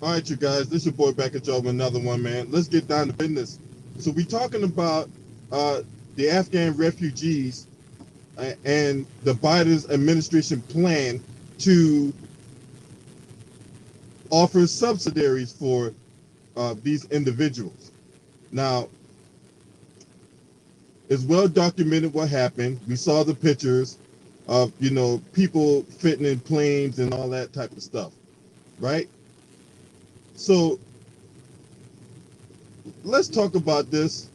All right, you guys, this your boy back at y'all with another one, man. Let's get down to business. So we talking about uh, the Afghan refugees and the Biden's administration plan to offer subsidiaries for these individuals. Now, it's well documented what happened. We saw the pictures of people fitting in planes and all that type of stuff, right? So let's talk about this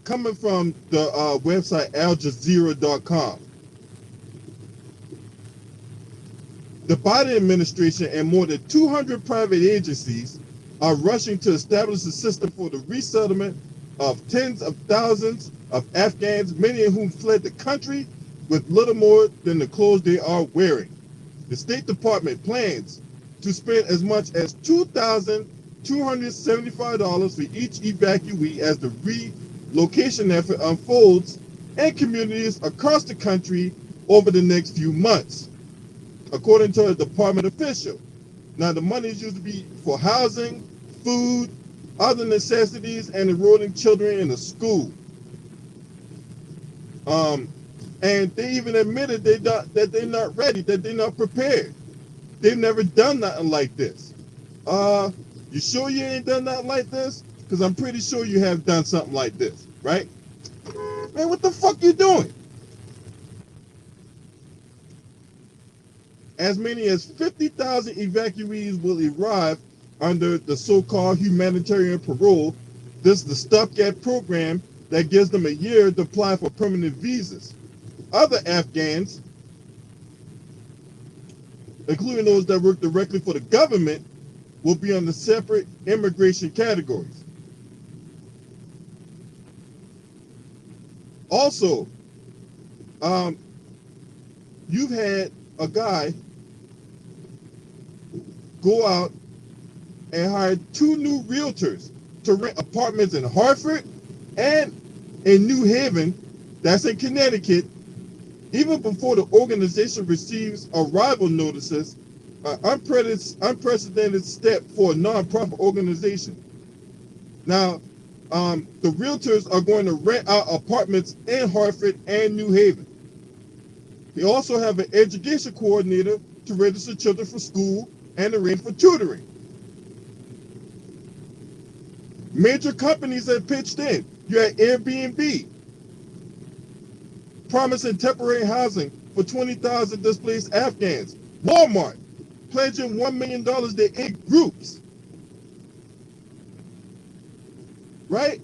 coming from the website aljazeera.com. The Biden administration and more than 200 private agencies are rushing to establish a system for the resettlement of tens of thousands of Afghans, many of whom fled the country with little more than the clothes they are wearing. The State Department plans to spend as much as $2,275 for each evacuee as the relocation effort unfolds in communities across the country over the next few months, according to a department official. Now, the money is used to be for housing, food, other necessities, and enrolling children in a school. And they even admitted that they're not ready, that they're not prepared. They've never done nothing like this. Uh, you sure you ain't done nothing like this? Because I'm pretty sure you have done something like this, right? Man, what the fuck you doing? As many as 50,000 evacuees will arrive under the so-called humanitarian parole. This is the stopgap program that gives them a year to apply for permanent visas. Other Afghans, including those that work directly for the government, will be under separate immigration categories. Also, you've had a guy go out and hire two new realtors to rent apartments in Hartford and in New Haven, that's in Connecticut, even before the organization receives arrival notices, an unprecedented step for a nonprofit organization. Now, the realtors are going to rent out apartments in Hartford and New Haven. They also have an education coordinator to register children for school and arrange for tutoring. Major companies have pitched in. You had Airbnb promising temporary housing for 20,000 displaced Afghans. Walmart pledging $1 million to 8 groups. Right?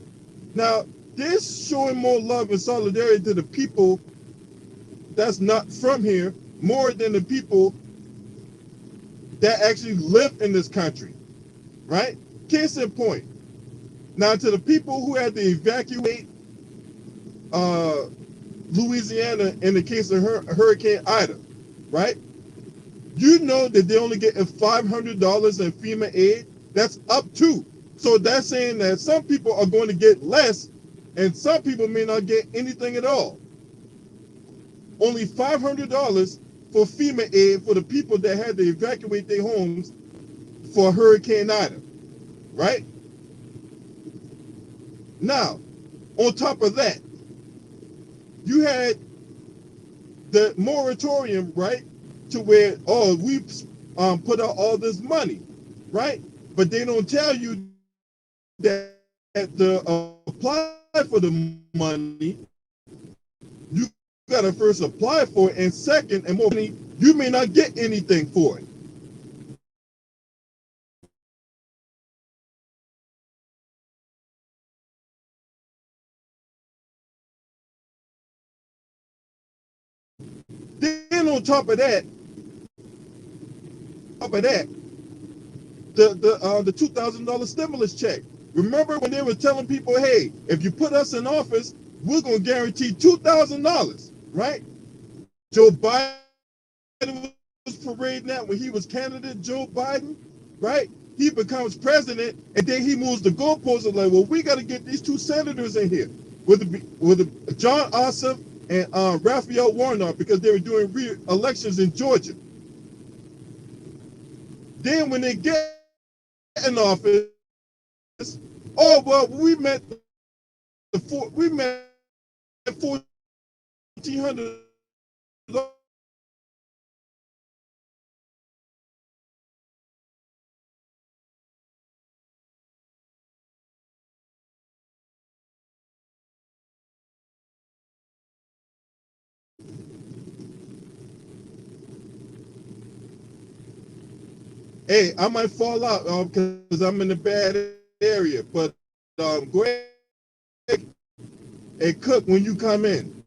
Now, this showing more love and solidarity to the people that's not from here more than the people that actually live in this country. Right? Case in point. Now, to the people who had to evacuate Louisiana in the case of Hurricane Ida, right? You know that they only get $500 in FEMA aid. That's up to. So that's saying that some people are going to get less and some people may not get anything at all. Only $500 for FEMA aid for the people that had to evacuate their homes for Hurricane Ida, right? Now, on top of that, you had the moratorium, right, to where, we put out all this money, right? But they don't tell you that to apply for the money, you got to first apply for it, and second, and more money, you may not get anything for it. Then on top of that, the $2,000 stimulus check. Remember when they were telling people, hey, if you put us in office, we're going to guarantee $2,000, right? Joe Biden was parading that when he was candidate, Joe Biden, right? He becomes president, and then he moves the goalposts of like, well, we got to get these two senators in here. With John Ossoff and Raphael Warnock because they were doing elections in Georgia. Then when they get in office, oh well, we met 1,400. Hey, I might fall out because I'm in a bad area, but go ahead. Hey, Cook, when you come in.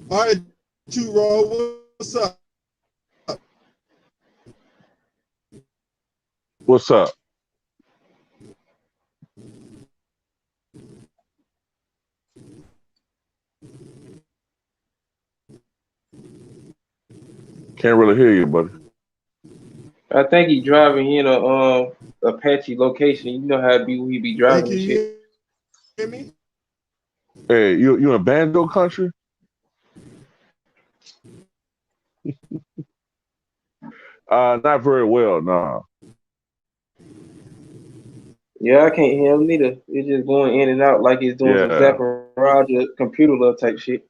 All right, Raw, what's up? What's up? Can't really hear you, buddy. I think he driving in a patchy location. You know how it be when he be Hey, driving can and you shit. hear me? Hey, you in Banjo country? Not very well, nah. Yeah, I can't hear him neither. It's just going in and out like he's doing some Yeah. Zappa Roger computer love type shit.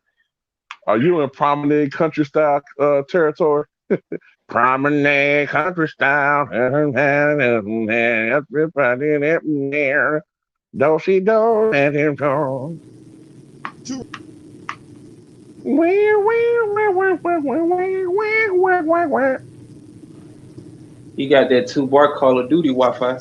Are you in promenade country style territory? Promenade country style. Everybody up there. Do she do let him go? He got that 2 bar Call of Duty Wi-Fi.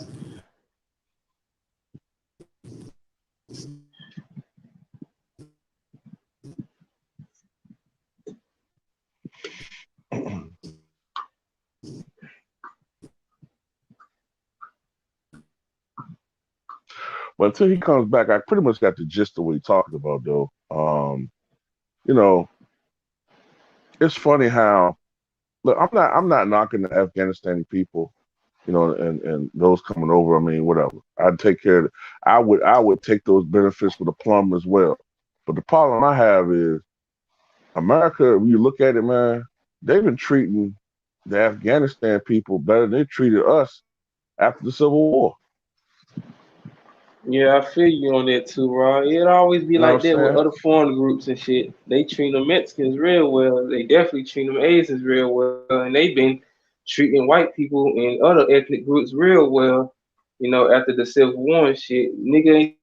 But until he comes back, I pretty much got the gist of what he's talking about, though. You know, it's funny how look, I'm not knocking the Afghanistani people, and those coming over. I mean, whatever. I'd take care of it. I would take those benefits with a plum as well. But the problem I have is America, when you look at it, man, they've been treating the Afghanistan people better than they treated us after the Civil War. Yeah, I feel you on that too, Rod. It always be You know like what I'm that with saying? other foreign groups and shit. They treat the Mexicans real well. They definitely treat them Asians real well, and they've been treating white people and other ethnic groups real well. After the Civil War and shit,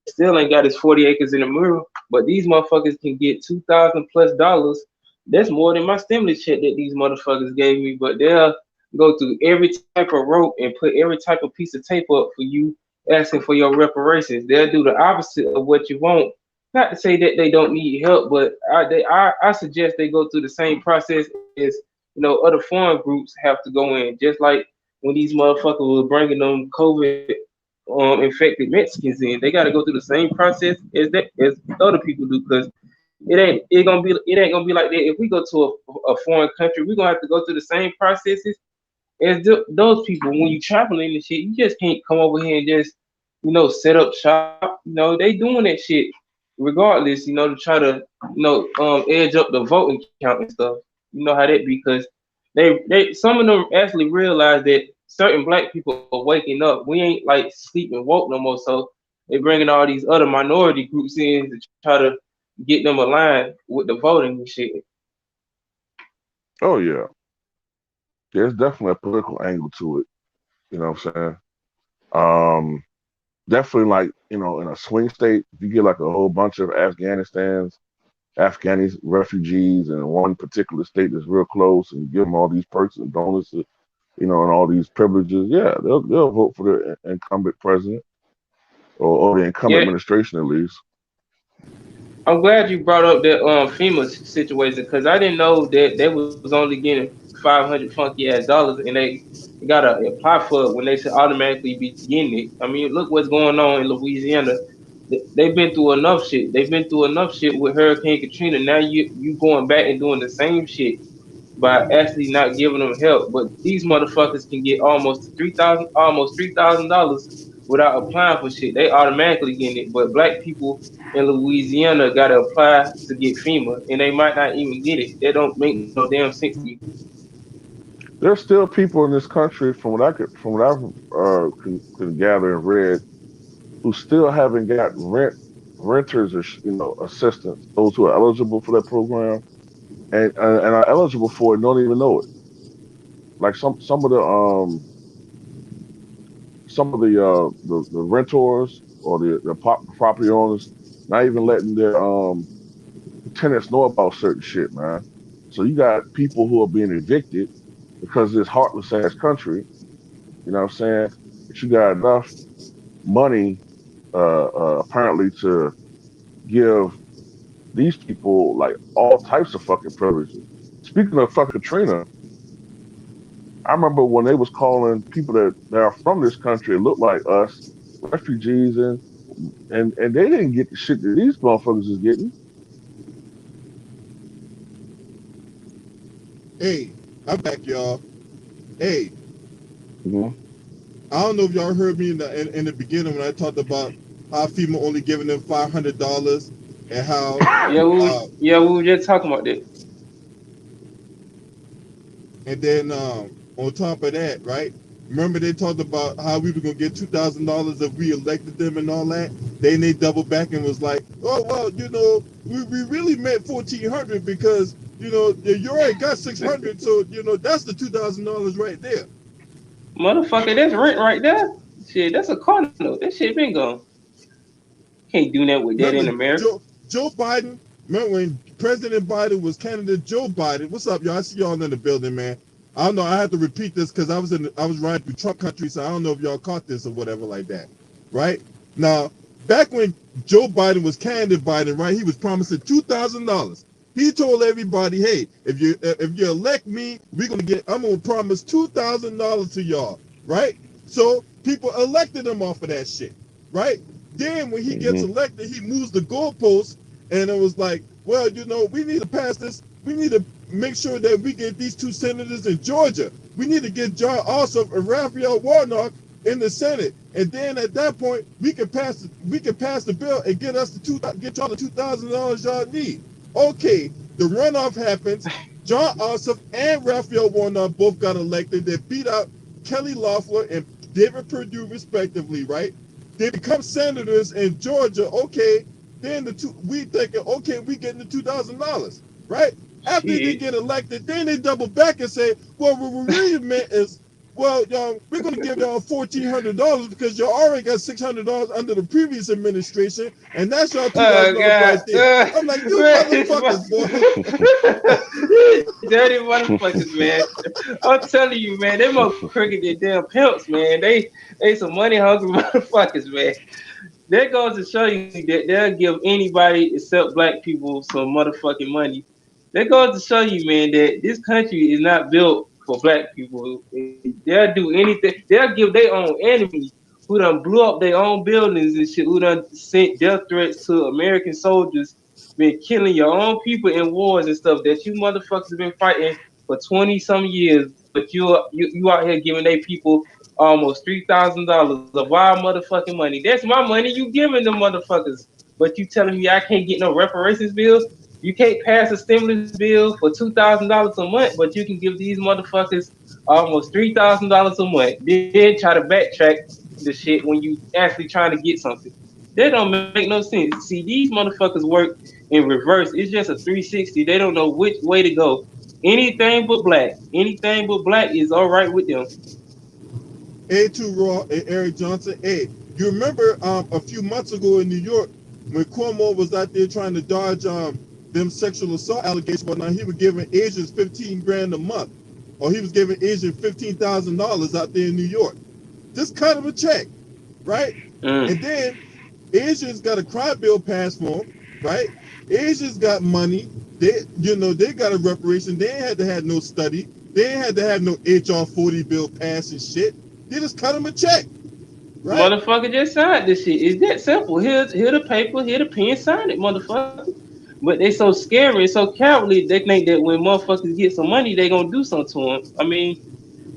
still ain't got his 40 acres in the mural, but these motherfuckers can get $2,000+ That's more than my stimulus check that these motherfuckers gave me. But they'll go through every type of rope and put every type of piece of tape up for you asking for your reparations. They'll do the opposite of what you want. Not to say that they don't need help, but I suggest they go through the same process as other foreign groups have to go in. Just like when these motherfuckers were bringing them COVID infected Mexicans in, they got to go through the same process as other people do. Because it ain't gonna be like that. If we go to a foreign country, we're gonna have to go through the same processes as those people. When you traveling and shit, you just can't come over here and just set up shop. They doing that shit regardless. To try to edge up the voting count and stuff. You know how that be because They some of them actually realize that certain black people are waking up. We ain't like sleeping woke no more. So they bringing all these other minority groups in to try to get them aligned with the voting and shit. Oh yeah, there's definitely a political angle to it. You know what I'm saying? Um, Definitely like in a swing state, if you get like a whole bunch of Afghani refugees in one particular state that's real close, and give them all these perks and bonuses, and all these privileges, yeah, they'll vote for the incumbent president or the incumbent Yeah, administration at least. I'm glad you brought up that FEMA situation because I didn't know that they was only getting 500 funky ass dollars and they gotta apply for it when they should automatically be getting it. I mean, look what's going on in Louisiana. They've been through enough shit. They've been through enough shit with Hurricane Katrina. Now you going back and doing the same shit by actually not giving them help. But these motherfuckers can get almost $3,000 without applying for shit. They automatically getting it. But black people in Louisiana gotta apply to get FEMA, and they might not even get it. That don't make no damn sense to me. There's still people in this country, from what I've can gather and read, who still haven't got renters or assistance. Those who are eligible for that program and are eligible for it don't even know it. Like some of the renters or the property owners not even letting their tenants know about certain shit, man. So you got people who are being evicted because of this heartless ass country. You know what I'm saying? But you got enough money, apparently, to give these people like all types of fucking privileges. Speaking of fucking Katrina, I remember when they was calling people that are from this country, it looked like us, refugees, and they didn't get the shit that these motherfuckers is getting. Hey, I'm back, y'all. Hey, Hmm. I don't know if y'all heard me in the beginning when I talked about how FEMA only giving them $500 and how uh We were just talking about that. and then on top of that, right? Remember they talked about how we were gonna get $2,000 if we elected them and all that. Then they doubled back and was like, "Oh well, we really meant 1,400 because you already got 600, so that's the $2,000 right there." Motherfucker, that's rent right there. Shit, that's a car note. That shit been gone. Can't do that with that in Remember America. Joe Biden? Remember when President Biden was candidate Joe Biden? What's up, y'all? I see y'all in the building, man. I don't know. I have to repeat this because I was riding through Trump country, so I don't know if y'all caught this or whatever like that, right? Now, back when Joe Biden was candidate Biden, right? He was promising $2,000. He told everybody, "Hey, if you elect me, I'm gonna promise $2,000 to y'all," right? So people elected him off of that shit, right? Then when he gets Hmm. elected, he moves the goalposts, and it was like, well, we need to pass this. We need to make sure that we get these two senators in Georgia. We need to get John Ossoff and Raphael Warnock in the Senate, and then at that point, we can pass the bill and get y'all the $2,000 y'all need. Okay, the runoff happens. John Ossoff and Raphael Warnock both got elected. They beat out Kelly Loeffler and David Perdue, respectively, right? They become senators in Georgia. Okay, then we thinking, okay, we getting the $2,000, right? After they Shit. get elected, then they double back and say, well, what we really meant is, well, y'all, we're going to give y'all $1,400 because y'all already got $600 under the previous administration, and that's y'all Oh $2,000 god. right there. I'm like, you Man, motherfuckers, boy. dirty motherfuckers, man. I'm telling you, man, they more crooked than damn pimps, man. They some money hungry motherfuckers, man. That goes to show you that they'll give anybody except black people some motherfucking money. That goes to show you, man, that this country is not built for black people. They'll do anything. They'll give their own enemies who done blew up their own buildings and shit, who done sent death threats to American soldiers, been killing your own people in wars and stuff that you motherfuckers have been fighting for 20 some years, but you out here giving they people almost $3,000 of our motherfucking money. That's my money you giving them motherfuckers. But you telling me I can't get no reparations bill? You can't pass a stimulus bill for $2,000 a month, but you can give these motherfuckers almost $3,000 a month. Then try to backtrack the shit when you actually trying to get something. That don't make no sense. See, these motherfuckers work in reverse. It's just a 360. They don't know which way to go. Anything but black. Anything but black is all right with them. A2 Raw and Eric Johnson. Hey, you remember a few months ago in New York when Cuomo was out there trying to dodge them sexual assault allegations, but now he was giving Asians 15 grand a month, or he was giving Asians $15,000 out there in New York. Just kind of a check, right? And then Asians got a crime bill passed for them, right? Asians got money. They got a reparation. They ain't had to have no study. They ain't had to have no HR 40 bill passed and shit. They just cut them a check, right? Motherfucker just signed this shit. It's that simple. Here the paper, here the pen, sign it, motherfucker. But they so scary and so cowardly, they think that when motherfuckers get some money, they gonna do something to them. I mean,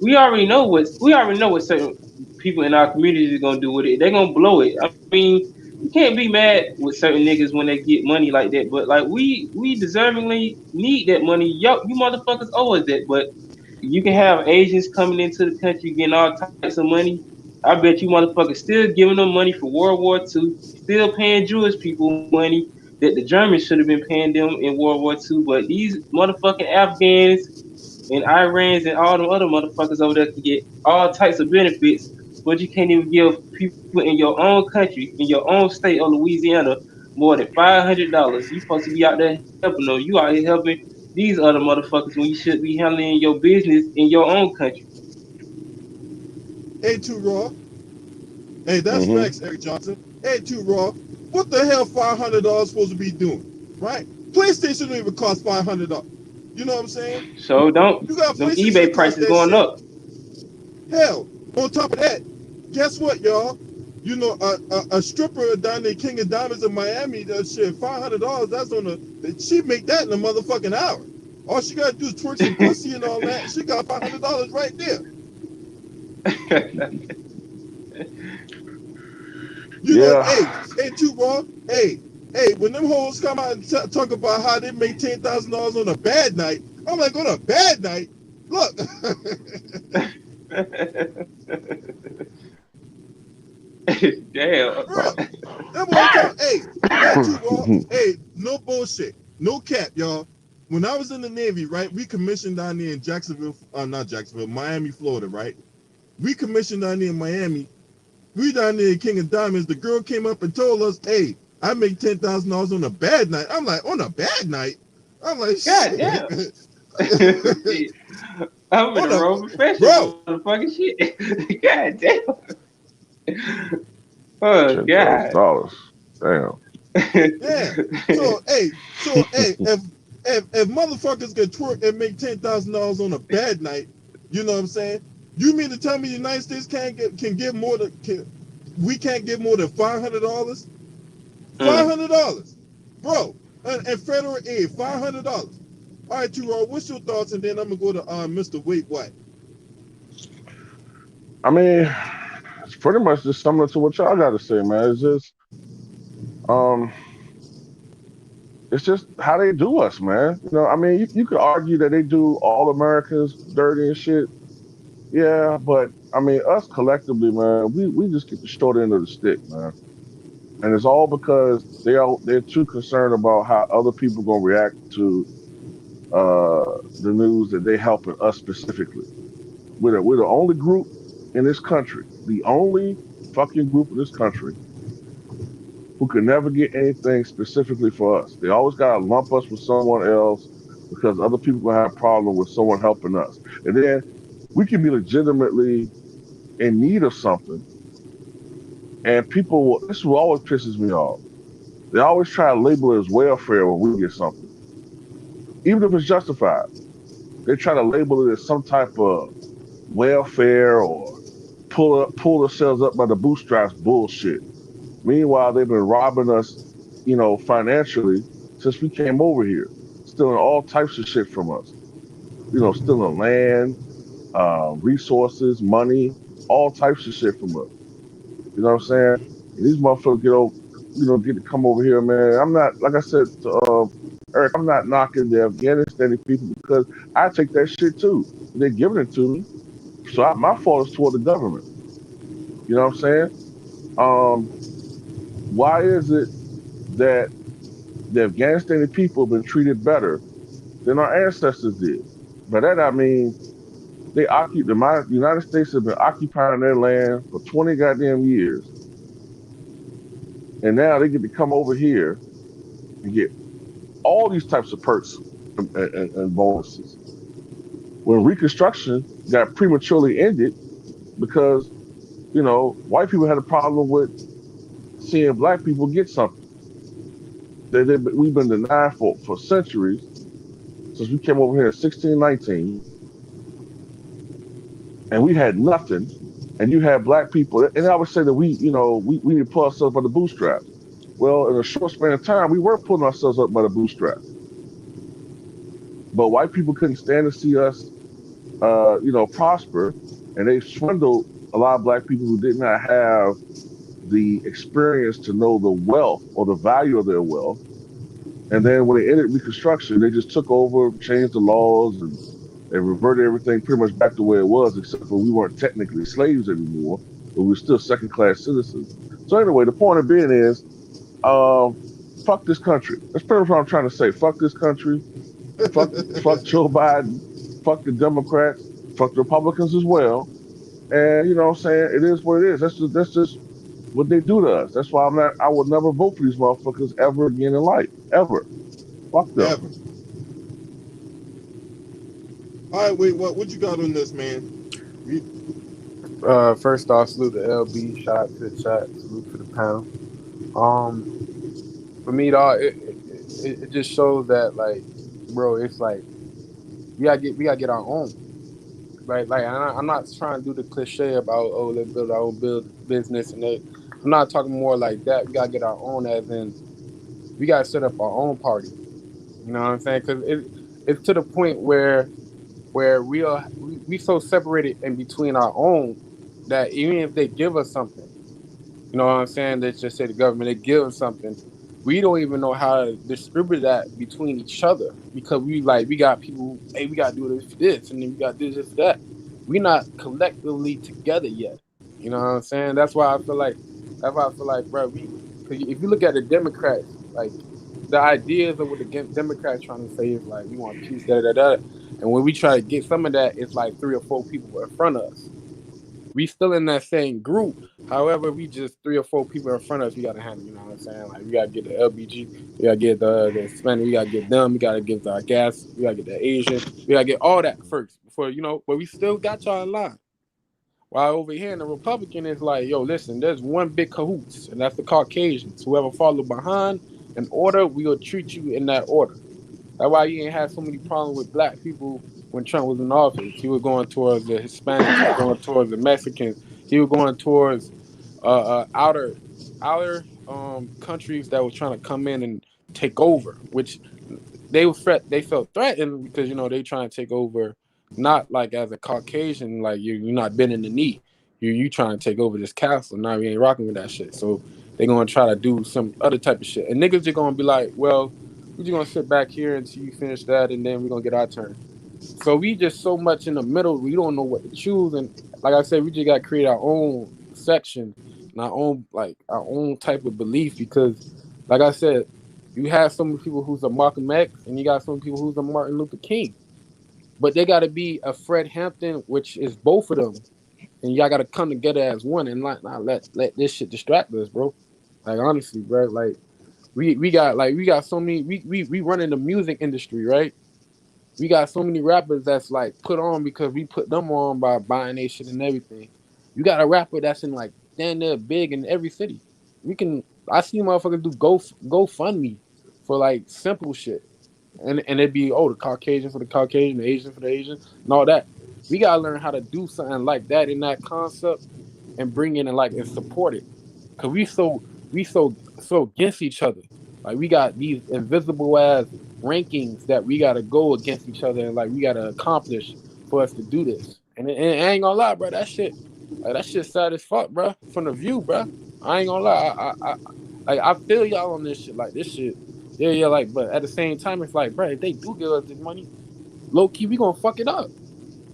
we already know what certain people in our community is gonna do with it. They're gonna blow it. I mean, you can't be mad with certain niggas when they get money like that. But like we deservingly need that money. Yo, you motherfuckers owe us that. But you can have Asians coming into the country getting all types of money. I bet you motherfuckers still giving them money for World War II, still paying Jewish people money that the Germans should have been paying them in World War II. But these motherfucking Afghans and Irans and all them other motherfuckers over there can get all types of benefits, but you can't even give people in your own country, in your own state of Louisiana, more than $500. You supposed to be out there helping them. You out here helping these other motherfuckers when you should be handling your business in your own country. A2 Raw. Hey, that's facts, Eric Johnson. A2 Raw. What the hell $500 supposed to be doing, right? PlayStation don't even cost $500. You know what I'm saying? So don't You got them PlayStation eBay cost prices that going shit. up. Hell, on top of that, guess what, y'all? You know, a stripper down there, King of Diamonds in Miami, that shit, $500. That's on she make that in a motherfucking hour. All she gotta do is twerk some pussy and all that. She got $500 right there. You know, hey, too Raw. Hey, when them hoes come out and talk about how they make $10,000 on a bad night, I'm like, on a bad night? Look. Damn. That boy talk, hey, too Raw. Hey, no bullshit. No cap, y'all. When I was in the Navy, right, we commissioned down there in not Jacksonville, Miami, Florida, right? We commissioned down there in Miami. We down there in King of Diamonds. The girl came up and told us, hey, I make $10,000 on a bad night. I'm like, on a bad night? I'm like, God shit. damn. Shit. I'm in the wrong profession, motherfucking shit. God damn. Oh God. $10,000. Damn. Yeah. So if motherfuckers can twerk and make $10,000 on a bad night, you know what I'm saying? You mean to tell me the United States we can't get more than $500? $500, bro, and federal aid, $500. All right, T-Raw, what's your thoughts? And then I'm gonna go to Mr. Wait What? I mean, it's pretty much just similar to what y'all got to say, man. It's just how they do us, man. You know, I mean, you could argue that they do all Americans dirty and shit. Yeah, but I mean, us collectively, man, we just get the short end of the stick, man. And it's all because they're too concerned about how other people gonna react to the news that they helping us specifically. We're the only group in this country, the only fucking group in this country who could never get anything specifically for us. They always gotta lump us with someone else because other people gonna have a problem with someone helping us. And then we can be legitimately in need of something, and this is what always pisses me off. They always try to label it as welfare when we get something, even if it's justified. They try to label it as some type of welfare or pull themselves up by the bootstraps bullshit. Meanwhile, they've been robbing us, financially since we came over here, stealing all types of shit from us. Stealing land, resources, money, all types of shit from us. You know what I'm saying? And these motherfuckers get to come over here, man. I'm not, like I said to Eric, I'm not knocking the Afghanistani people because I take that shit too. They're giving it to me. So my fault is toward the government. You know what I'm saying? Um, why is it that the Afghanistani people have been treated better than our ancestors did? By that I mean the United States have been occupying their land for 20 goddamn years, and now they get to come over here and get all these types of perks and bonuses. When Reconstruction got prematurely ended because white people had a problem with seeing black people get something. We've been denied for centuries since we came over here in 1619, and we had nothing. And you had black people, and I would say that we need to pull ourselves by the bootstraps. Well, in a short span of time, we were pulling ourselves up by the bootstraps, but white people couldn't stand to see us, prosper, and they swindled a lot of black people who did not have the experience to know the wealth or the value of their wealth. And then when they ended Reconstruction, they just took over, changed the laws, and reverted everything pretty much back to where it was, except for we weren't technically slaves anymore, but we were still second-class citizens. So anyway, the point of being is, fuck this country. That's pretty much what I'm trying to say. Fuck this country. Fuck Joe Biden. Fuck the Democrats. Fuck the Republicans as well. And you know what I'm saying? It is what it is. That's just what they do to us. That's why I would never vote for these motherfuckers ever again in life. Ever. Fuck them. Ever. All right, wait, what you got on this, man? First off, salute to LB. Shout out to the chat. Salute to the panel. For me, dog, it just shows that, like, bro, it's like we gotta get our own. Right? Like, I'm not trying to do the cliche about, oh, let's build our own business and that. I'm not talking more like that. We gotta get our own, as in we gotta set up our own party. You know what I'm saying? Because it's to the point where we so separated in between our own that even if they give us something, you know what I'm saying? Let's just say the government, they give us something, we don't even know how to distribute that between each other, because we got people, hey, we gotta do this for this, and then we gotta do this for that. We're not collectively together yet. You know what I'm saying? That's why I feel like, bro, cause if you look at the Democrats, like, the ideas of what the Democrats trying to say is like, we want peace, da da da. And when we try to get some of that, it's like 3 or 4 people in front of us. We still in that same group. However, we just 3 or 4 people in front of us, we gotta handle, you know what I'm saying? Like, we gotta get the LBG, we gotta get the Hispanic, we gotta get them, we gotta get the gas, we gotta get the Asian, we gotta get all that first before, but we still got y'all in line. While over here in the Republican is like, yo, listen, there's one big cahoots, and that's the Caucasians. Whoever follow behind an order, we'll treat you in that order. That's why you ain't had so many problems with black people when Trump was in office. He was going towards the Hispanics, he was going towards the Mexicans, he was going towards outer countries that were trying to come in and take over, which they felt threatened because they trying to take over, not like as a Caucasian, like you're not bending the knee. You trying to take over this castle. Now we ain't rocking with that shit. So they're gonna try to do some other type of shit. And niggas are gonna be like, well, we're just gonna sit back here until you finish that, and then we're gonna get our turn. So we just so much in the middle, we don't know what to choose. And like I said, we just gotta create our own section and our own type of belief, because like I said, you have some people who's a Malcolm X, and you got some people who's a Martin Luther King. But they got to be a Fred Hampton, which is both of them. And y'all got to come together as one and not let this shit distract us, bro. Like, honestly, bro. Like, we got so many, we run in the music industry, right? We got so many rappers that's like put on because we put them on by buying their shit and everything. You got a rapper that's in like damn near big in every city. I see motherfuckers do GoFundMe for like simple shit. And it'd be, the Caucasian for the Caucasian, the Asian for the Asian, and all that. We gotta learn how to do something like that in that concept and bring in and support it. Cause we so against each other. Like, we got these invisible ass rankings that we gotta go against each other, and like we gotta accomplish for us to do this. And I ain't gonna lie, bro, that shit sad as fuck, bro. From the view, bro. I ain't gonna lie. I feel y'all on this shit. Like, this shit Yeah, like, but at the same time, it's like, bro, if they do give us this money, low key, we gonna fuck it up.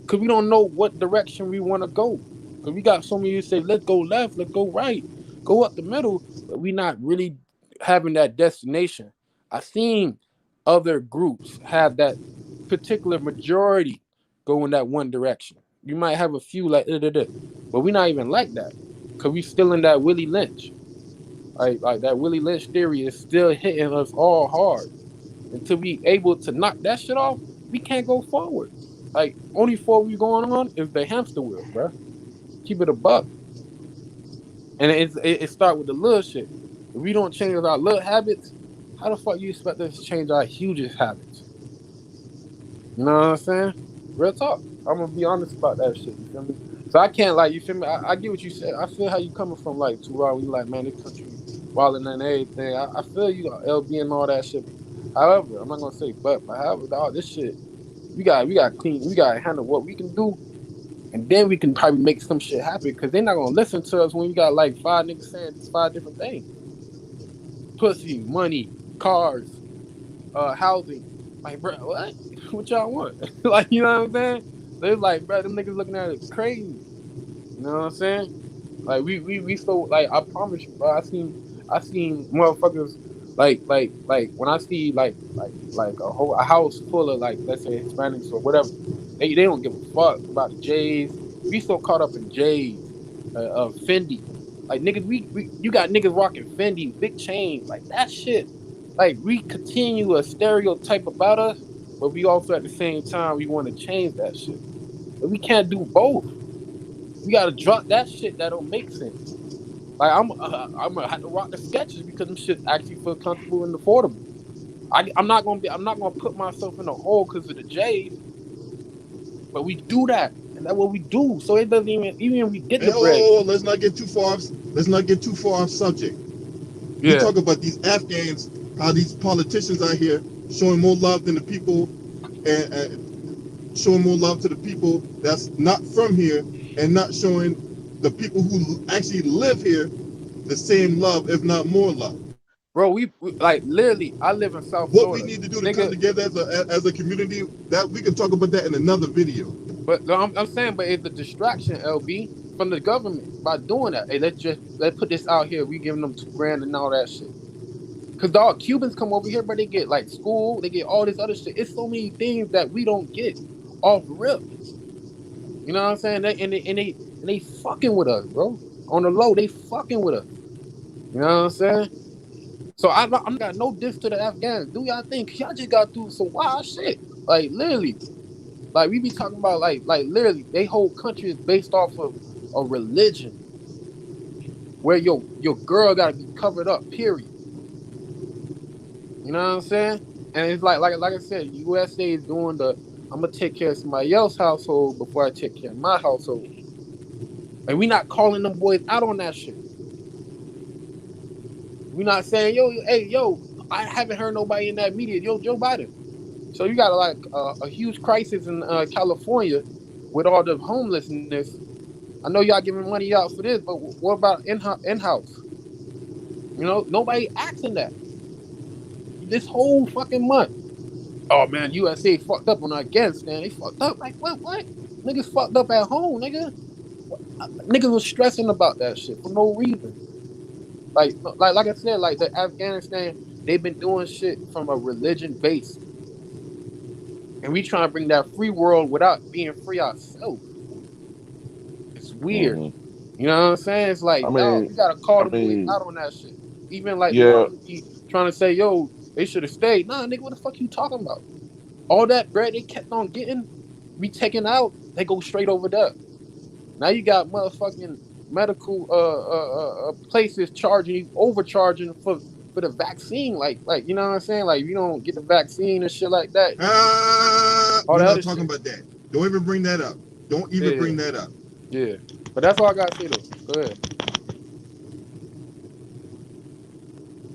Cause we don't know what direction we want to go. Cause we got so many who say, let's go left, let's go right, go up the middle, but we not really having that destination. I seen other groups have that particular majority go in that one direction. You might have a few like but we not even like that. Cause we still in that Willie Lynch. Like that Willie Lynch theory is still hitting us all hard. Until we able to knock that shit off, we can't go forward. Like only forward we going on is the hamster wheel, bro. Keep it a buck, and it start with the little shit. If we don't change our little habits, how the fuck you expect us to change our hugest habits? You know what I'm saying? Real talk. I'm gonna be honest about that shit. You feel me? So I can't like you feel me. I get what you said. I feel how you coming from like too raw. You like man, this country wilding and everything. I feel you LB and all that shit. However, I'm not gonna say but however, dog, this shit we got clean. We got to handle what we can do, and then we can probably make some shit happen. Because they're not gonna listen to us when we got like 5 niggas saying 5 different things: pussy, money, cars, housing. Like, bro, what? What y'all want? Like, you know what I'm saying? They're like, bro, them niggas looking at it crazy. You know what I'm saying? Like we so like I promise you, bro. I seen motherfuckers like when I see like a house full of like let's say Hispanics or whatever, they don't give a fuck about the J's. We so caught up in J's, Fendi, like niggas. You got niggas rocking Fendi, big chains, like that shit. Like we continue a stereotype about us, but we also at the same time we want to change that shit. But we can't do both. We gotta drop that shit that don't make sense. Like I'm gonna have to rock the sketches because them shit actually feel comfortable and affordable. I'm not gonna put myself in a hole because of the J's, but we do that, and that's what we do. So it doesn't even if we get the bread. Let's not get too far. Let's not get too far off subject. Yeah. You talk about these Afghans, how these politicians out here showing more love than the people, and showing more love to the people that's not from here, and not showing the people who actually live here the same love, if not more love. Bro, we like literally. I live in South What Florida. we need to do to come together as a community, that we can talk about that in another video. But I'm saying, but it's a distraction, LB, from the government by doing that. Hey, let's put this out here. We giving them $2,000 and all that shit. Cause dog, Cubans come over here, but they get like school, they get all this other shit. It's so many things that we don't get off rip. You know what I'm saying? They fucking with us, bro. On the low, they fucking with us. You know what I'm saying? So I'm got no diss to the Afghans. Do y'all think y'all just got through some wild shit? Like literally, like we be talking about like literally, they whole country is based off of a religion where your girl gotta be covered up. Period. You know what I'm saying? And it's like I said, USA is doing I'm gonna take care of somebody else's household before I take care of my household. And we not calling them boys out on that shit. We not saying, yo, I haven't heard nobody in that media, Joe Biden. So you got like a huge crisis in California with all the homelessness. I know y'all giving money out for this, but what about in-house? You know, nobody asking that. This whole fucking month. Oh man, USA fucked up on Afghanistan. They fucked up. Like what? Niggas fucked up at home, nigga. Niggas was stressing about that shit for no reason. Like I said, like the Afghanistan, they've been doing shit from a religion base. And we trying to bring that free world without being free ourselves. It's weird. Mm-hmm. You know what I'm saying? It's like, dog, you gotta call the boys out on that shit. Even like the ones who be trying to say, yo, they should have stayed. Nah, nigga, what the fuck you talking about? All that bread they kept on getting, we taking out, they go straight over there. Now you got motherfucking medical places overcharging for the vaccine. Like you know what I'm saying? Like you don't get the vaccine and shit like that. We're not talking about that. Don't even bring that up. Don't even bring that up. Yeah. But that's all I gotta say though. Go ahead.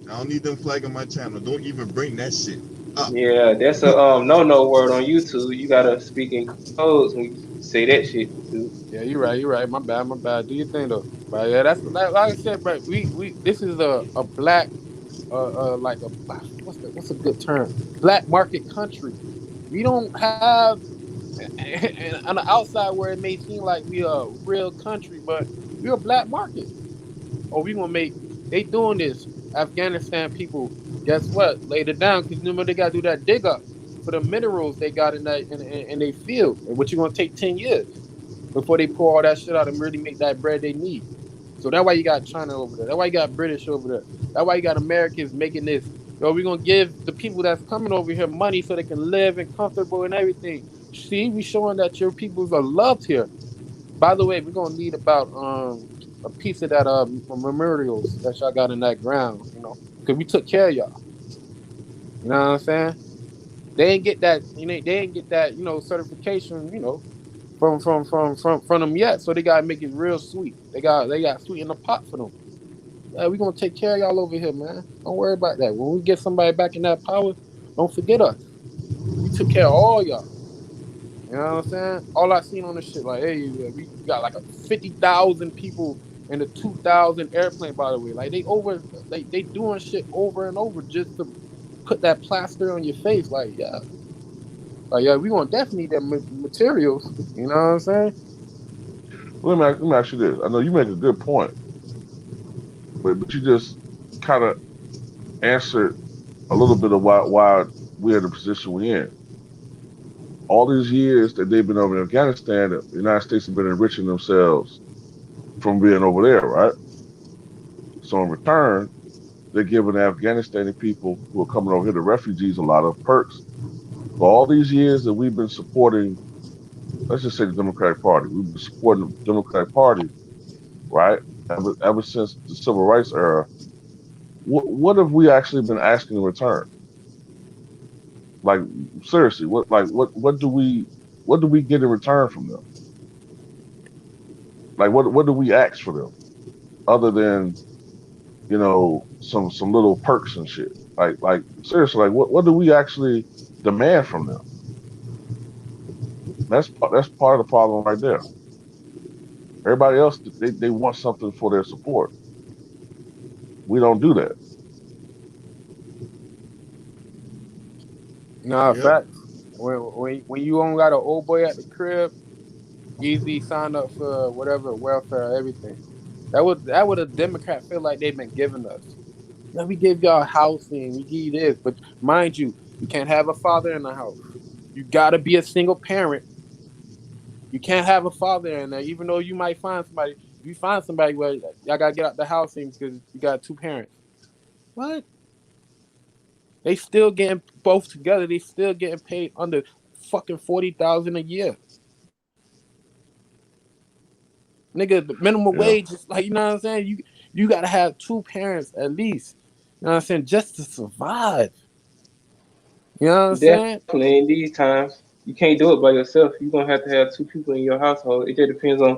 I don't need them flagging my channel. Don't even bring that shit up. Yeah, that's a no word on YouTube. You gotta speak in codes when you say that shit too. Yeah, you're right. My bad. Do your thing though. But yeah, that's like I said, bro. We this is a black like a what's a good term? Black market country. We don't have and on the outside where it may seem like we a real country, but we're a black market. Or we gonna make they doing this. Afghanistan people, guess what? Laid it down because remember they gotta do that dig up for the minerals they got in that in their field, and which you gonna take 10 years before they pour all that shit out and really make that bread they need. So that's why you got China over there. That's why you got British over there. That's why you got Americans making this. Yo, we're gonna give the people that's coming over here money so they can live and comfortable and everything. See, we showing that your peoples are loved here. By the way, we're gonna need about a piece of that memorials that y'all got in that ground, because we took care of y'all. You know what I'm saying? They ain't get that, they ain't get that, certification, from them yet. So they gotta make it real sweet. They got sweet in the pot for them. Yeah, we gonna take care of y'all over here, man. Don't worry about that. When we get somebody back in that power, don't forget us. We took care of all y'all. You know what I'm saying? All I seen on this shit, like, hey, we got like a 50,000 people in the 2,000 airplane. By the way, like they doing shit over and over just to put that plaster on your face. Like yeah, we gonna definitely need that materials. You know what I'm saying? Let me ask you this. I know you make a good point, but you just kind of answered a little bit of why we're in the position we're in. All these years that they've been over in Afghanistan, the United States have been enriching themselves from being over there, right? So in return, they're giving the Afghanistani people who are coming over here, the refugees, a lot of perks. For all these years that we've been supporting, let's just say the Democratic Party, we've been supporting the Democratic Party, right? Ever since the Civil Rights era, what have we actually been asking in return? Like seriously, what do we get in return from them? Like what do we ask for them other than some little perks and shit? Like seriously, like what do we actually demand from them? That's part of the problem right there. Everybody else they want something for their support. We don't do that. Nah, Yep. facts. When you don't got an old boy at the crib, easy sign up for whatever welfare, everything. That would a Democrat feel like they've been giving us. Now we give y'all housing, we give you this, but mind you, you can't have a father in the house. You gotta be a single parent. You can't have a father in there, even though you might find somebody. If you find somebody where y'all gotta get out the housing because you got two parents. What? They still getting both together. They still getting paid under fucking 40,000 a year. Nigga, the minimum Yeah. wage is like, you know what I'm saying? You gotta have two parents at least. You know what I'm saying? Just to survive. You know what I'm saying? Definitely in these times, you can't do it by yourself. You're gonna have to have two people in your household. It just depends on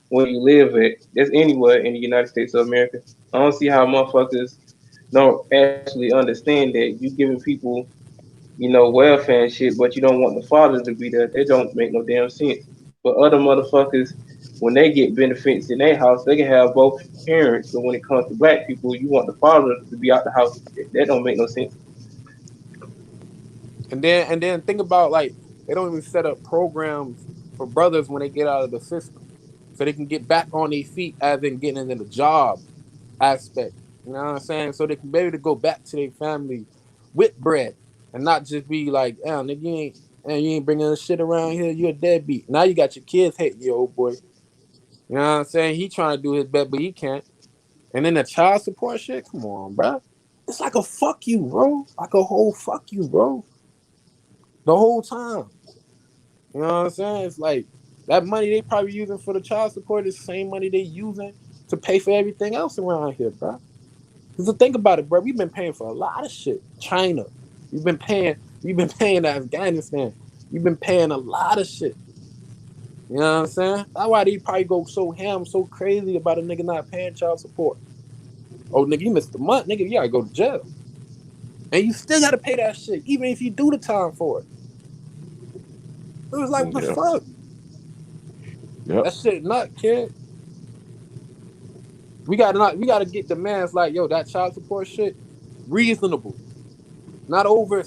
where you live at. That's anywhere in the United States of America. I don't see how motherfuckers don't actually understand that you giving people, welfare and shit, but you don't want the father to be there. That don't make no damn sense. But other motherfuckers, when they get benefits in their house, they can have both parents. But when it comes to black people, you want the father to be out the house. That don't make no sense. And then think about like they don't even set up programs for brothers when they get out of the system. So they can get back on their feet as in getting into the job aspect. You know what I'm saying? So they can be able to go back to their family with bread and not just be like, "Damn, nigga, you ain't bringing the shit around here. You're a deadbeat." Now you got your kids hating your old boy. You know what I'm saying? He trying to do his best, but he can't. And then the child support shit. Come on, bro. It's like a fuck you, bro. Like a whole fuck you, bro. The whole time. You know what I'm saying? It's like that money they probably using for the child support is the same money they using to pay for everything else around here, bro. Because think about it, bro. We've been paying for a lot of shit. China. We've been paying Afghanistan. We've been paying a lot of shit. You know what I'm saying? That's why they probably go so ham, so crazy about a nigga not paying child support. Oh, nigga, you missed the month, nigga. You gotta go to jail. And you still gotta pay that shit, even if you do the time for it. It was like, what the Yeah. fuck? Yep. That shit nut, kid. We gotta get the man's like, yo, that child support shit. reasonable, not over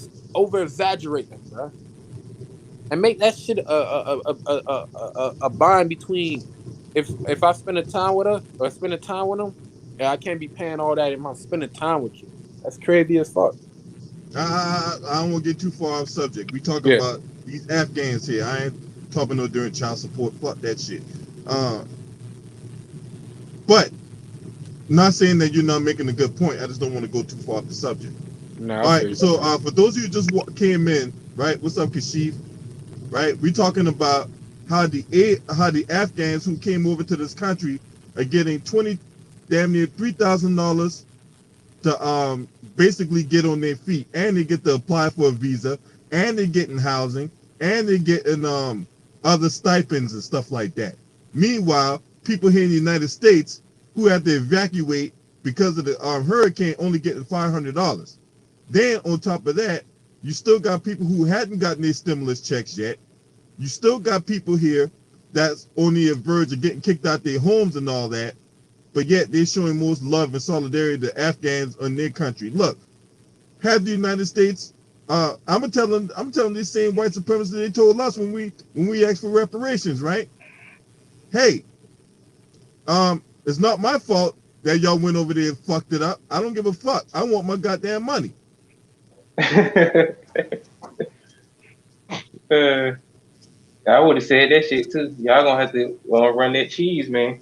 exaggerating, bro. And make that shit a bind between if I spend a time with her or spending time with them, yeah, I can't be paying all that if I'm spending time with you. That's crazy as fuck. I don't want to get too far off subject. We talking Yeah. about these Afghans here. I ain't talking no during child support. Fuck that shit. Uh, but not saying that you're not making a good point. I just don't want to go too far off the subject. Nah, I All feel right. you. So for those of you who just came in, right? What's up, Kashif? Right. We talking about how the Afghans who came over to this country are getting damn near $3,000 to basically get on their feet, and they get to apply for a visa, and they're getting housing, and they're getting other stipends and stuff like that. Meanwhile, people here in the United States who have to evacuate because of the hurricane only getting $500. Then on top of that, you still got people who hadn't gotten their stimulus checks yet. You still got people here that's on the verge of getting kicked out their homes and all that, but yet they're showing most love and solidarity to Afghans in their country. Look, have the United States, I'm telling these same white supremacists they told us when we asked for reparations, right? Hey, it's not my fault that y'all went over there and fucked it up. I don't give a fuck. I want my goddamn money. uh, I would have said that shit too. Y'all gonna have to run that cheese, man.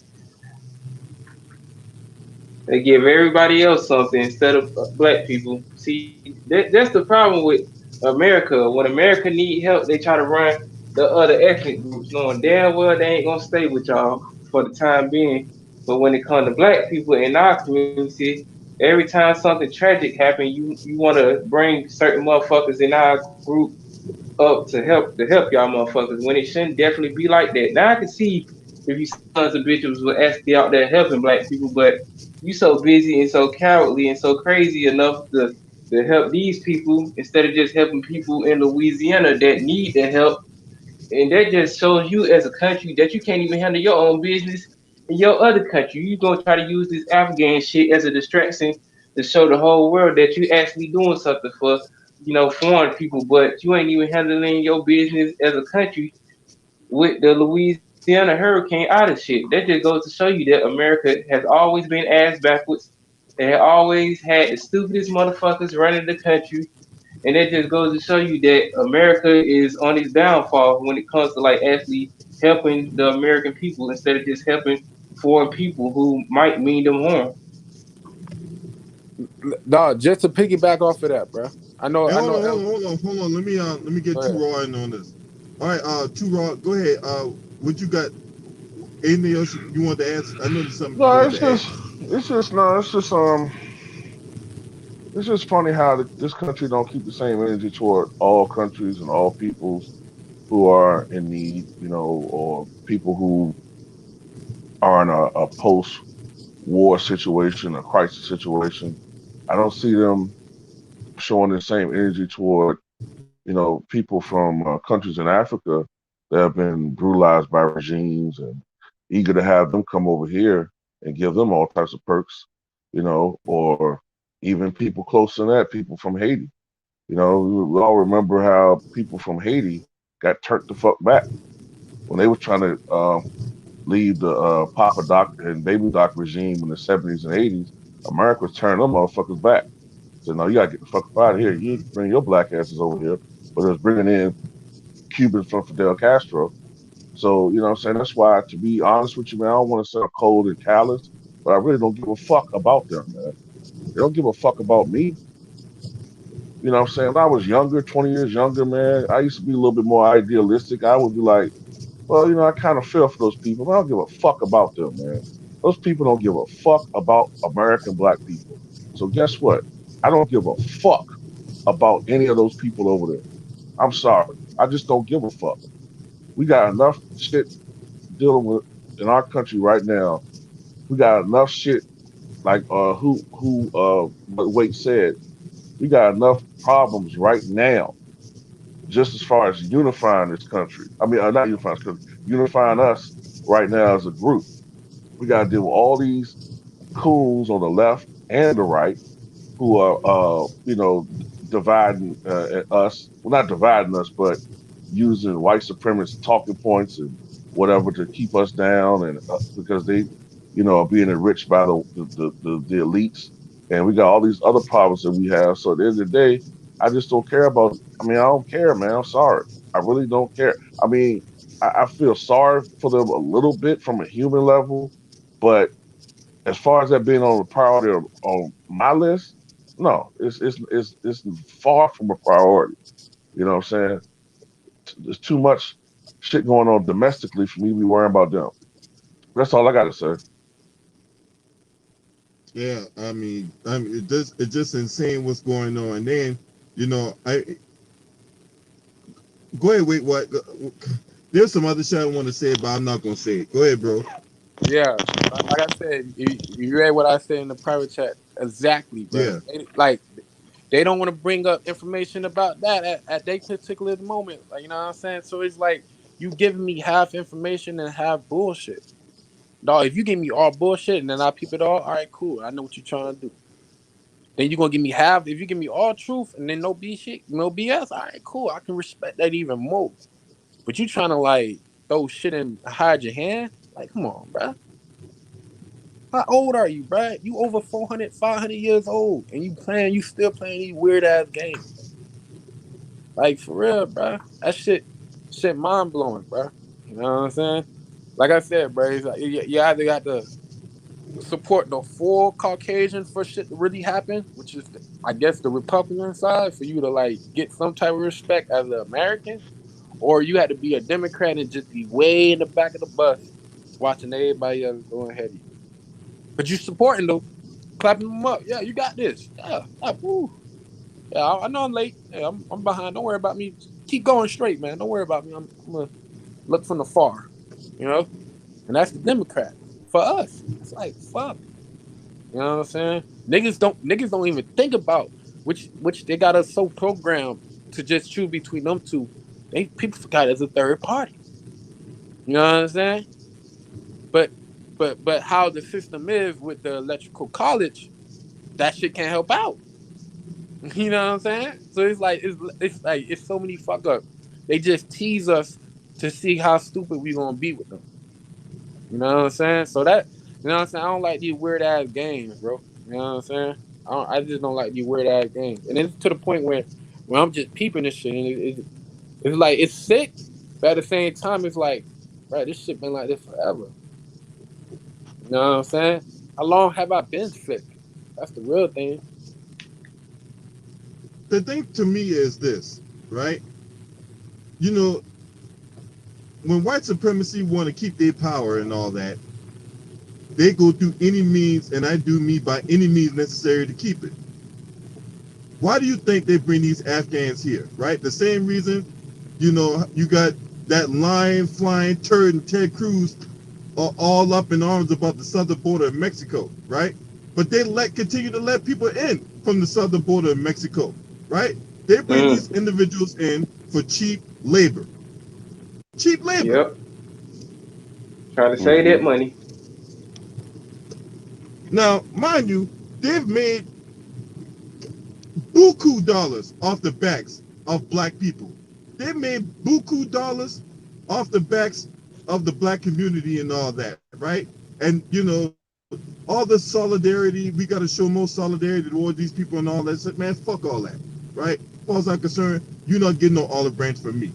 They give everybody else something instead of black people. See, that's the problem with America. When America need help, they try to run the other ethnic groups, knowing damn well they ain't gonna stay with y'all for the time being. But when it comes to black people in our community, every time something tragic happens, you want to bring certain motherfuckers in our group up to help y'all motherfuckers when it shouldn't definitely be like that. Now I can see if you sons of bitches were actually out there helping black people, but you so busy and so cowardly and so crazy enough to help these people instead of just helping people in Louisiana that need the help. And that just shows you as a country that you can't even handle your own business in your other country. You gonna try to use this Afghan shit as a distraction to show the whole world that you actually doing something for, foreign people, but you ain't even handling your business as a country with the Louisiana hurricane out of shit. That just goes to show you that America has always been ass backwards. They have always had the stupidest motherfuckers running the country, and that just goes to show you that America is on its downfall when it comes to like actually helping the American people instead of just helping foreign people who might mean them harm. Dog, just to piggyback off of that, bro. I know, Hey, I hold know. on, hold on, hold on, hold on. Let me get Go Too ahead. Raw in on this. All right, Too Raw, go ahead. What you got? Anything else you want to ask? I know there's something you No, wanted it's to add. just, it's just, no, it's just funny how this country don't keep the same energy toward all countries and all peoples who are in need, or people who are in a post-war situation, a crisis situation. I don't see them showing the same energy toward, people from countries in Africa that have been brutalized by regimes and eager to have them come over here and give them all types of perks, or even people close to that, people from Haiti. We all remember how people from Haiti got turned the fuck back when they were trying to leave the Papa Doc and Baby Doc regime in the 70s and 80s. America was turning them motherfuckers back. So, no, you got to get the fuck up out of here. You ain't bring your black asses over here. But it was bringing in Cubans from Fidel Castro. So, you know what I'm saying? That's why, to be honest with you, man, I don't want to sound cold and callous, but I really don't give a fuck about them, man. They don't give a fuck about me. You know what I'm saying? When I was younger, 20 years younger, man, I used to be a little bit more idealistic. I would be like, well, I kind of feel for those people, but I don't give a fuck about them, man. Those people don't give a fuck about American black people. So guess what? I don't give a fuck about any of those people over there. I'm sorry. I just don't give a fuck. We got enough shit dealing with in our country right now. We got enough shit like what Wade said. We got enough problems right now, just as far as unifying this country. I mean, not unifying this country, unifying us right now as a group. We got to deal with all these coons on the left and the right, who are dividing us. Well, not dividing us, but using white supremacist talking points and whatever to keep us down, and because they, are being enriched by the elites, and we got all these other problems that we have. So at the end of the day, I just don't care about. I mean, I don't care, man. I'm sorry. I really don't care. I mean, I feel sorry for them a little bit from a human level, but as far as that being on the priority on my list, no, it's far from a priority. You know what I'm saying? There's too much shit going on domestically for me to be worrying about them. That's all I got to say. Yeah, I mean, it's just insane what's going on. And then, I go ahead. Wait, what? There's some other shit I want to say, but I'm not gonna say it. Go ahead, bro. Yeah, like I said, you read what I said in the private chat. Exactly, bro. Yeah, They don't want to bring up information about that at their particular moment. Like, you know what I'm saying? So it's like you giving me half information and half bullshit. Dog, if you give me all bullshit and then I peep it all right, cool. I know what you're trying to do. Then you're gonna give me half. If you give me all truth and then no shit, no BS, all right, cool. I can respect that even more. But you trying to like throw shit and hide your hand? Like, come on, bro. How old are you, bro? You over 400, 500 years old, and you still playing these weird ass games. Like, for real, bro. That shit mind blowing, bro. You know what I'm saying? Like I said, bro, it's like you either got to support the full Caucasian for shit to really happen, which is, I guess, the Republican side, for you to like get some type of respect as an American, or you had to be a Democrat and just be way in the back of the bus watching everybody else going ahead of you. But you supporting though, clapping them up. Yeah, you got this. Yeah, woo. Yeah, I know I'm late. Yeah, I'm behind. Don't worry about me. Just keep going straight, man. Don't worry about me. I'm gonna look from the far, you know. And that's the Democrats. For us, it's like fuck. You know what I'm saying? Niggas don't even think about which they got us so programmed to just choose between them two. People forgot it's a third party. You know what I'm saying? But but how the system is with the electrical college, that shit can't help out. You know what I'm saying? So it's so many fuck ups. They just tease us to see how stupid we gonna be with them. You know what I'm saying? So that, you know what I'm saying? I don't like these weird ass games, bro. You know what I'm saying? I just don't like these weird ass games. And it's to the point where I'm just peeping this shit, and it's like it's sick, but at the same time it's like, bro, this shit been like this forever. You know what I'm saying? How long have I been sick? That's the real thing. the thing to me is this, right? You know, when white supremacy want to keep their power and all that, they go through any means, and I do me by any means necessary to keep it. Why do you think they bring these Afghans here, right? The same reason, you got that lion flying turd and Ted Cruz are all up in arms about the southern border of Mexico, right? But they continue to let people in from the southern border of Mexico, right? They bring these individuals in for cheap labor. Cheap labor. Yep. Trying to save Mm-hmm. that money. Now, mind you, they've made buku dollars off the backs of black people. They made buku dollars off the backs of the black community and all that, right? And all the solidarity, we got to show more solidarity toward these people and all that. Man, fuck all that, right? As far as I'm concerned, you're not getting no olive branch from me.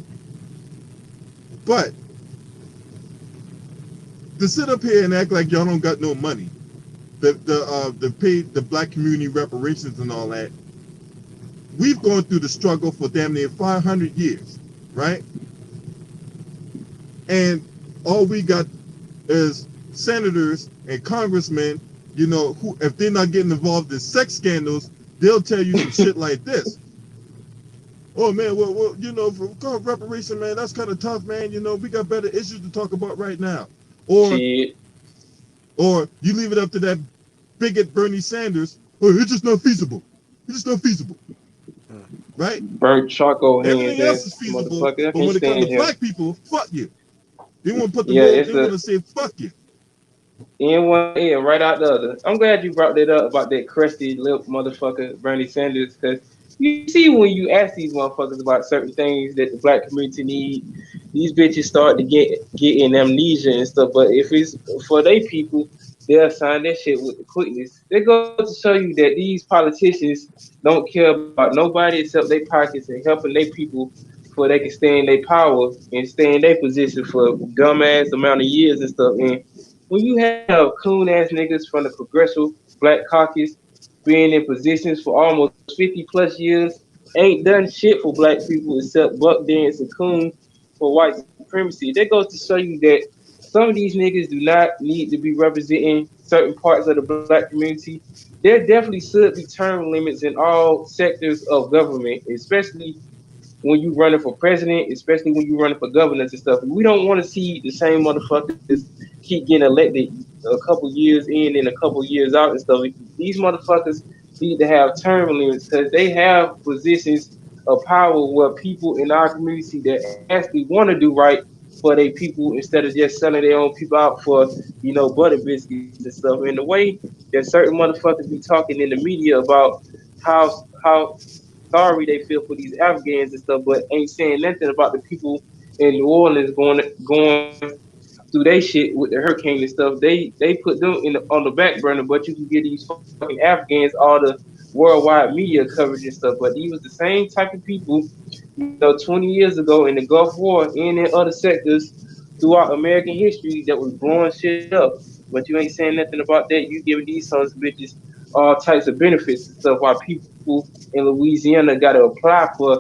But to sit up here and act like y'all don't got no money, the pay the black community reparations and all that, we've gone through the struggle for damn near 500 years, right? And all we got is senators and congressmen, who, if they're not getting involved in sex scandals, they'll tell you some shit like this. Oh man, well, for reparation, man, that's kind of tough, man. We got better issues to talk about right now. Or Shit. or you leave it up to that bigot Bernie Sanders. Oh, it's just not feasible. It's just not feasible, right? Burnt charcoal hands Everything else ass is feasible, motherfucker. I but can't when it comes stand to him. black people, fuck you. They want to put the Yeah, mold. it's They want a to say fuck you. In one ear, right out the other. I'm glad you brought that up about that crusty lip motherfucker, Bernie Sanders, because you see when you ask these motherfuckers about certain things that the black community need, these bitches start to get in amnesia and stuff. But if it's for they people, they'll sign that shit with the quickness. They go to show you that these politicians don't care about nobody except their pockets and helping their people for they can stay in their power and stay in their position for dumbass amount of years and stuff. And when you have coon ass niggas from the Progressive Black Caucus being in positions for almost 50 plus years, ain't done shit for black people except buck dance and coon for white supremacy. That goes to show you that some of these niggas do not need to be representing certain parts of the black community. There definitely should be term limits in all sectors of government, especially when you running for president, especially when you running for governors and stuff. We don't want to see the same motherfuckers keep getting elected a couple years in and a couple years out and stuff. These motherfuckers need to have term limits because they have positions of power where people in our community that actually want to do right for their people instead of just selling their own people out for, butter biscuits and stuff. And the way that certain motherfuckers be talking in the media about how how sorry they feel for these Afghans and stuff, but ain't saying nothing about the people in New Orleans going through their shit with the hurricane and stuff. They put them on the back burner, but you can get these fucking Afghans all the worldwide media coverage and stuff. But these was the same type of people, 20 years ago in the Gulf War and in other sectors throughout American history that was blowing shit up. But you ain't saying nothing about that. You giving these sons of bitches all types of benefits and stuff while people in Louisiana got to apply for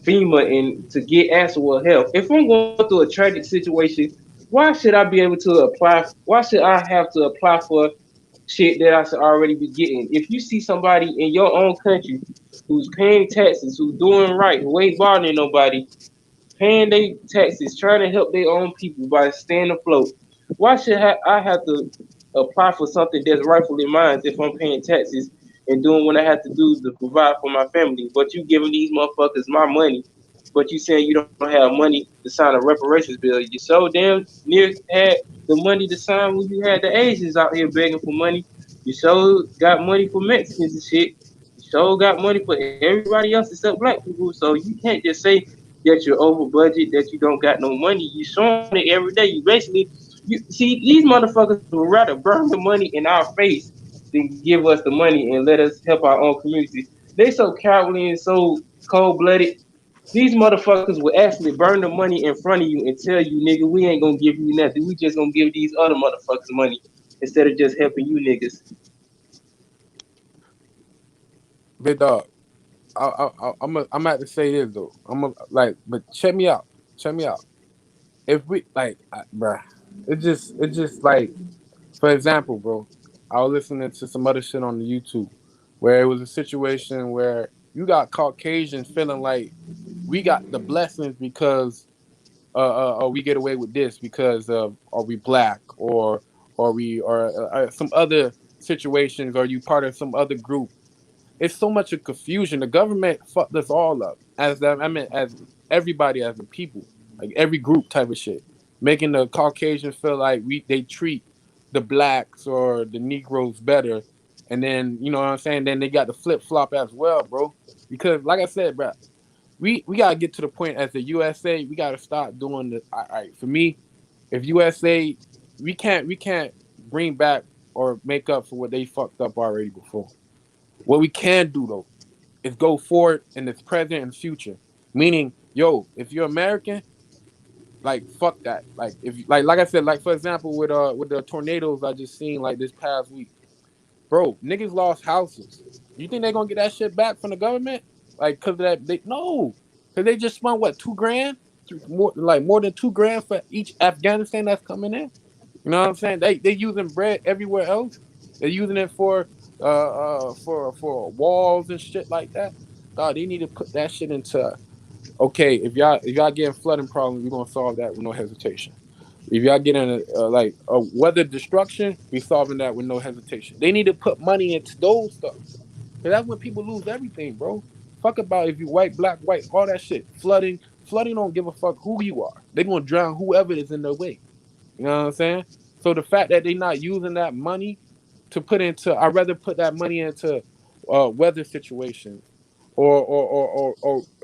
FEMA and to get actual help. If I'm going through a tragic situation, why should I be able to apply? Why should I have to apply for shit that I should already be getting? If you see somebody in your own country who's paying taxes, who's doing right, who ain't bothering nobody, paying their taxes, trying to help their own people by staying afloat. Why should I have to apply for something that's rightfully mine if I'm paying taxes and doing what I have to do to provide for my family? But you giving these motherfuckers my money, but you saying you don't have money to sign a reparations bill. You so damn near had the money to sign when you had the Asians out here begging for money. You so got money for Mexicans and shit. You so got money for everybody else except black people. So you can't just say that you're over budget, that you don't got no money. You showing it every day. You basically, you see, these motherfuckers would rather burn the money in our face than give us the money and let us help our own community. They so cowardly and so cold blooded. These motherfuckers will actually burn the money in front of you and tell you, nigga, we ain't gonna give you nothing. We just gonna give these other motherfuckers money instead of just helping you niggas. Big dog. I'm about to say this though. But check me out. Check me out. If we bruh, it's just like, for example, bro, I was listening to some other shit on the YouTube where it was a situation where you got Caucasians feeling like we got the blessings because or we get away with this because of are we black or we or some other situations, or you part of some other group. It's so much of confusion. The government fucked us all up. As everybody, as the people, like every group type of shit, making the Caucasians feel like they treat the blacks or the Negroes better, and then you know what I'm saying. Then they got the flip flop as well, bro. Because like I said, bro, we gotta get to the point as the USA. We gotta stop doing the. All right, for me, if USA, we can't bring back or make up for what they fucked up already before. What we can do though is go forward in this present and future. Meaning, yo, if you're American, like fuck that. Like if like I said, like for example with the tornadoes I just seen like this past week, bro, niggas lost houses. You think they're gonna get that shit back from the government? Like cause of that they no. Cause they just spent what, 2 grand? More than 2 grand for each Afghanistan that's coming in. You know what I'm saying? They using bread everywhere else. They're using it for walls and shit like that. God, they need to put that shit into okay. If y'all getting flooding problems, we're gonna solve that with no hesitation. If y'all getting a weather destruction, we solving that with no hesitation. They need to put money into those stuff. Cause that's when people lose everything, bro. Fuck about if you white, black, white, all that shit. Flooding don't give a fuck who you are. They gonna drown whoever is in their way. You know what I'm saying? So the fact that they're not using that money to put into, I'd rather put that money into weather situations or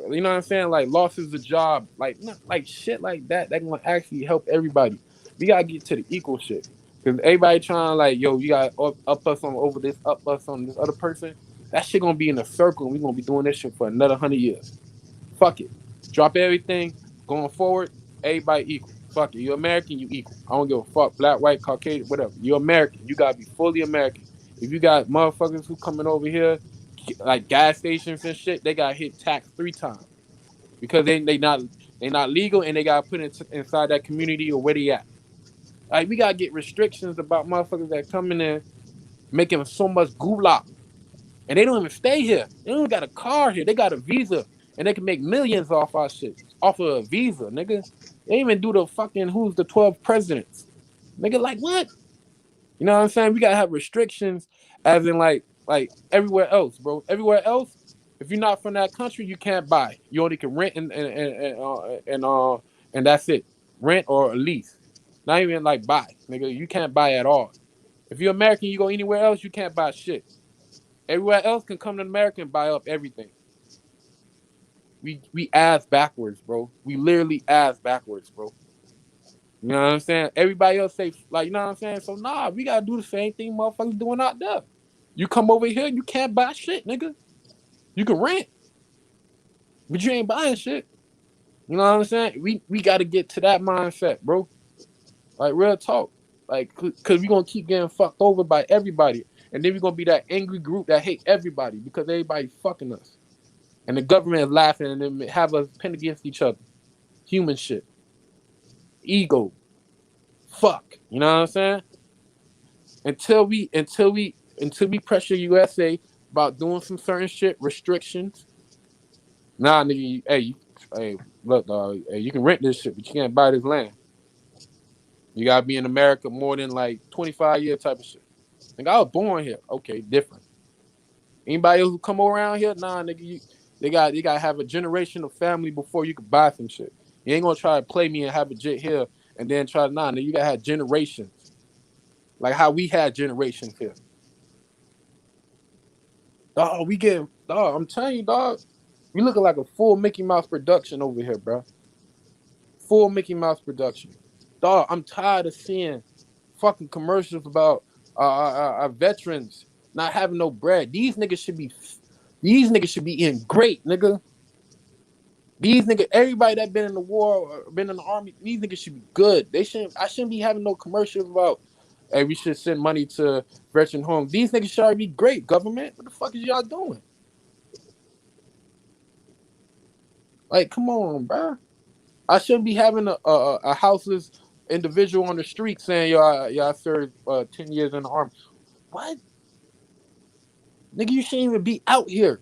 you know what I'm saying, like losses of job, like not like shit like that. That gonna actually help everybody. We gotta get to the equal shit because everybody trying like, yo, you got up us on over this, up us on this other person. That shit gonna be in a circle, and we gonna be doing this shit for another 100 years. Fuck it. Drop everything. Going forward, everybody equal. Fuck it. You American, you equal. I don't give a fuck. Black, white, Caucasian, whatever. You American. You gotta be fully American. If you got motherfuckers who coming over here, like gas stations and shit, they got hit tax 3 times because they not legal and they got put inside that community or where they at. Like we gotta get restrictions about motherfuckers that come in there making so much gulak. And they don't even stay here. They don't even got a car here. They got a visa. And they can make millions off our shit. Off of a visa, nigga. They even do the fucking who's the 12 presidents. Nigga, like what? You know what I'm saying? We gotta have restrictions as in like everywhere else, bro. Everywhere else, if you're not from that country, you can't buy. You only can rent and that's it. Rent or lease. Not even like buy. Nigga, you can't buy at all. If you're American, you go anywhere else, you can't buy shit. Everywhere else can come to America and buy up everything. We ass backwards, bro. We literally ass backwards, bro. You know what I'm saying? Everybody else say like, you know what I'm saying? So nah, we gotta do the same thing motherfuckers doing out there. You come over here, you can't buy shit, nigga. You can rent, but you ain't buying shit. You know what I'm saying? We gotta get to that mindset, bro. Like real talk. Like, cause we gonna keep getting fucked over by everybody. And then we're gonna be that angry group that hate everybody because everybody's fucking us. And the government is laughing and then have us pin against each other. Human shit. Ego. Fuck. You know what I'm saying? Until we pressure USA about doing some certain shit, restrictions. Nah, nigga, hey, look, dog, hey, you can rent this shit, but you can't buy this land. You gotta be in America more than like 25 years type of shit. Nigga, I was born here. Okay, different. Anybody else who come around here, nah, nigga, they gotta have a generation of family before you can buy some shit. You ain't gonna try to play me and have a jet here and then try to nigga, you gotta have generations. Like how we had generations here. Dog, I'm telling you, dog, we looking like a full Mickey Mouse production over here, bro. Full Mickey Mouse production. Dog, I'm tired of seeing fucking commercials about our veterans not having no bread. These niggas should be eating great, nigga. These niggas, everybody that been in the war or been in the army, these niggas should be good. I shouldn't be having no commercials about, hey, we should send money to veteran homes. These niggas should already be great, government. What the fuck is y'all doing? Like, come on, bro. I shouldn't be having a houseless individual on the street saying, y'all served 10 years in the army. What? Nigga, you shouldn't even be out here.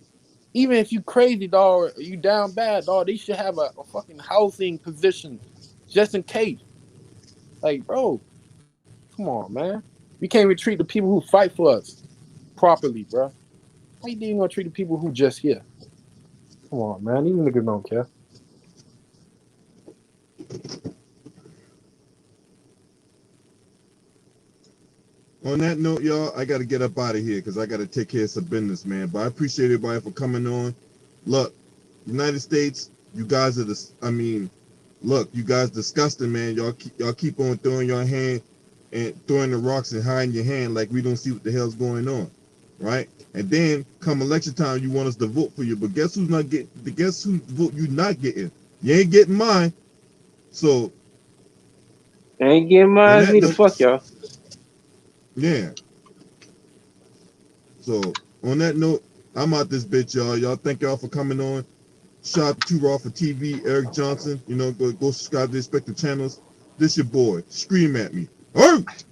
Even if you crazy, dog, or you down bad, dog, they should have a fucking housing position just in case. Like, bro, come on, man. We can't even treat the people who fight for us properly, bro. How you even gonna treat the people who just here? Come on, man. These niggas don't care. On that note, y'all, I got to get up out of here because I got to take care of some business, man. But I appreciate everybody for coming on. Look, United States, you guys are look, you guys disgusting, man. Y'all keep on throwing your hand and throwing the rocks and hiding your hand like we don't see what the hell's going on, right? And then come election time, you want us to vote for you. But guess who's vote you not getting? You ain't getting mine. So ain't getting mine neither. Fuck y'all. Yeah. So on that note, I'm out this bitch, y'all. Y'all thank y'all for coming on. Shout out to Raw for TV, Eric Johnson. You know, go subscribe to the respective channels. This your boy. Scream at me. All right.